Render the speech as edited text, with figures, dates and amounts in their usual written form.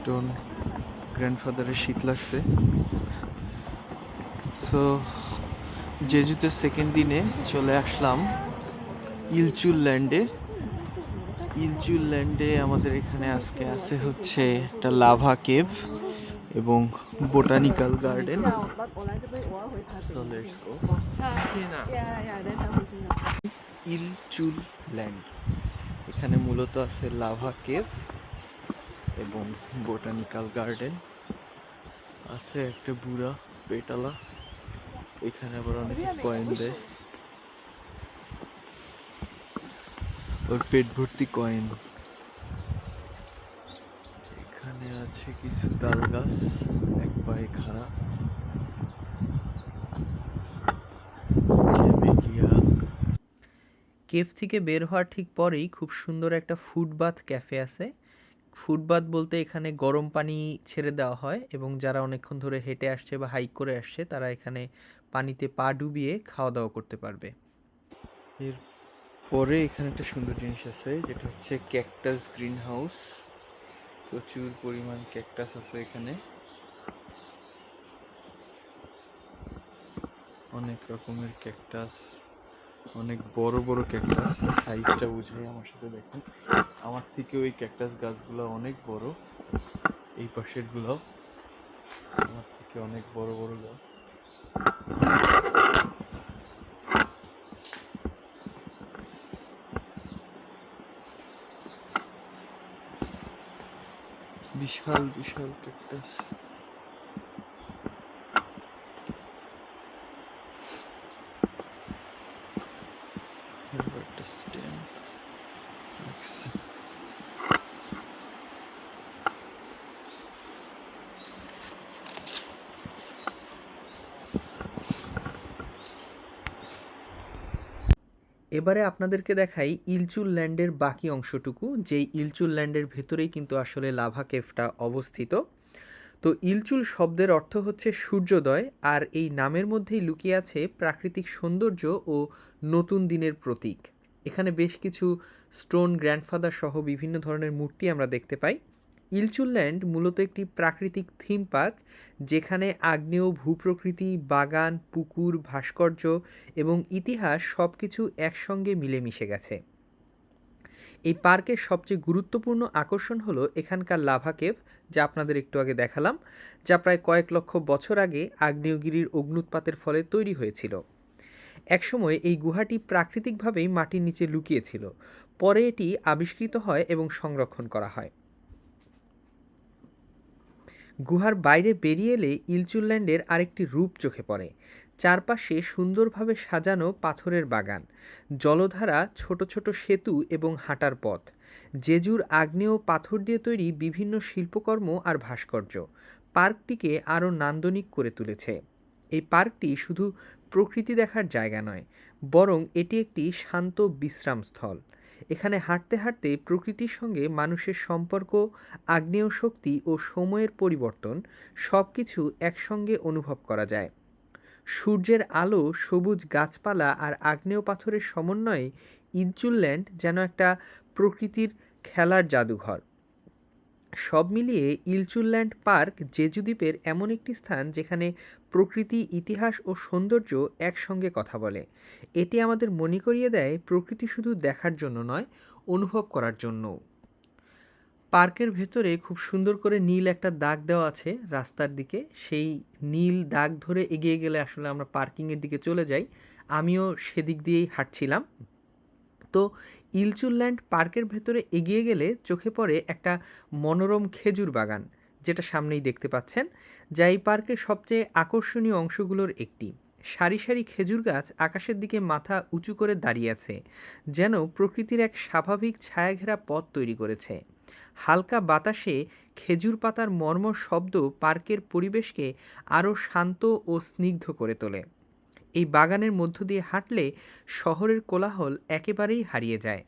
Stone গ্র্যান্ডফাদারের শীত লাগছে। So জেজুতে second দিনে চলে আসলাম ইলচুল ল্যান্ডে। ইলচুল ল্যান্ডে আমাদের এখানে আজকে আছে হচ্ছে একটা লাভা কেভ এবং বোটানিক্যাল গার্ডেন। ইলচুল ল্যান্ড, এখানে মূলত আছে লাভা কেভ এবং বোটানিক্যাল গার্ডেন। আছে একটা বুড়া পেটালা, এখানে আবার অনেক কয়েন দেয়, ওর পেট ভর্তি কয়েন। এখানে আছে কিছু তাল গাছ, এক পায়ে খাড়া। কেভ থেকে বের হওয়ার ঠিক পরেই খুব সুন্দর একটা ফুটবাথ ক্যাফে আছে। ফুটবাথ বলতে এখানে গরম পানি ছেড়ে দেওয়া হয় এবং যারা অনেকক্ষণ ধরে হেঁটে আসছে বা হাইক করে আসছে তারা এখানে পানিতে পা ডুবিয়ে খাওয়া দাওয়া করতে পারবে। এর পরে এখানে একটা সুন্দর জিনিস আছে যেটা হচ্ছে ক্যাকটাস গ্রিন হাউস। প্রচুর পরিমাণ ক্যাকটাস আছে এখানে, অনেক রকমের ক্যাকটাস, অনেক বড় বড় ক্যাকটাস। সাইজটা বুঝাই আমার সাথে দেখুন, আমার থেকে ওই ক্যাকটাস গাছগুলো অনেক বড়, এই পাশের গুলো আমার থেকে অনেক বড় বড় গাছ। বিশাল বিশাল ক্যাকটাস। একটা স্টেম এবারে আপনাদেরকে দেখাই ইলচুল ল্যান্ডের বাকি অংশটুকু, যেই ইলচুল ল্যান্ডের ভেতরেই কিন্তু আসলে লাভা কেভটা অবস্থিত। তো ইলচুল শব্দের অর্থ হচ্ছে সূর্যোদয়, আর এই নামের মধ্যেই লুকিয়ে আছে প্রাকৃতিক সৌন্দর্য ও নতুন দিনের প্রতীক। এখানে বেশ কিছু স্টোন গ্র্যান্ডফাদার সহ বিভিন্ন ধরনের মূর্তি আমরা দেখতে পাই। ইলচুল ল্যান্ড মূলত একটি প্রাকৃতিক থিম পার্ক, যেখানে আগ্নেয় ভূপ্রকৃতি, বাগান, পুকুর, ভাস্কর্য এবং ইতিহাস সব কিছু একসঙ্গে মিলেমিশে গেছে। এই পার্কের সবচেয়ে গুরুত্বপূর্ণ আকর্ষণ হলো এখানকার লাভা কেভ, যা আপনাদের একটু আগে দেখালাম, যা প্রায় কয়েক লক্ষ বছর আগে আগ্নেয়গিরির অগ্ন্যুৎপাতের ফলে তৈরি হয়েছিল। একসময় এই গুহাটি প্রাকৃতিকভাবেই মাটির নিচে লুকিয়েছিল, পরে এটি আবিষ্কৃত হয় এবং সংরক্ষণ করা হয়। গুহার বাইরে বেরিয়ে এলে ইলচুল ল্যান্ডের আরেকটি রূপ চোখে পড়ে। চারপাশে সুন্দরভাবে সাজানো পাথরের বাগান, জলধারা, ছোট ছোট সেতু এবং হাঁটার পথ, জেজুর আগ্নেয় পাথর দিয়ে তৈরি বিভিন্ন শিল্পকর্ম আর ভাস্কর্য পার্কটিকে আরও নান্দনিক করে তুলেছে। এই পার্কটি শুধু প্রকৃতি দেখার জায়গা নয়, বরং এটি একটি শান্ত বিশ্রামস্থল। এখানে হাঁটতে হাঁটতে প্রকৃতির সঙ্গে মানুষের সম্পর্ক, আগ্নেয় শক্তি ও সময়ের পরিবর্তন সব কিছু একসঙ্গে অনুভব করা যায়। সূর্যের আলো, সবুজ গাছপালা আর আগ্নেয় পাথরের সমন্বয়ে ইলচুল ল্যান্ড যেন একটা প্রকৃতির খেলার জাদুঘর। সব মিলিয়ে ইলচুল ল্যান্ড পার্ক জেজু দ্বীপের এমন একটি স্থান যেখানে প্রকৃতি, ইতিহাস ও সৌন্দর্য একসঙ্গে কথা বলে। এটি আমাদের মনে করিয়ে দেয় প্রকৃতি শুধু দেখার জন্য নয়, অনুভব করার জন্যও। পার্কের ভেতরে খুব সুন্দর করে নীল একটা দাগ দেওয়া আছে রাস্তার দিকে, সেই নীল দাগ ধরে এগিয়ে গেলে আসলে আমরা পার্কিংয়ের দিকে চলে যাই। আমিও সেদিক দিয়েই হাঁটছিলাম। তো ইলচুল ল্যান্ড পার্কের ভেতরে এগিয়ে গেলে চোখে পড়ে একটা মনোরম খেজুর বাগান, যেটা সামনেই দেখতে পাচ্ছেন, যা এই পার্কের সবচেয়ে আকর্ষণীয় অংশগুলোর একটি। সারি সারি খেজুর গাছ আকাশের দিকে মাথা উঁচু করে দাঁড়িয়ে আছে, যেন প্রকৃতির এক স্বাভাবিক ছায়াঘেরা পথ তৈরি করেছে। হালকা বাতাসে খেজুর পাতার মর্মর শব্দ পার্কের পরিবেশকে আরও শান্ত ও স্নিগ্ধ করে তোলে। এই বাগানের মধ্য দিয়ে হাঁটলে শহরের কোলাহল একেবারেই হারিয়ে যায়।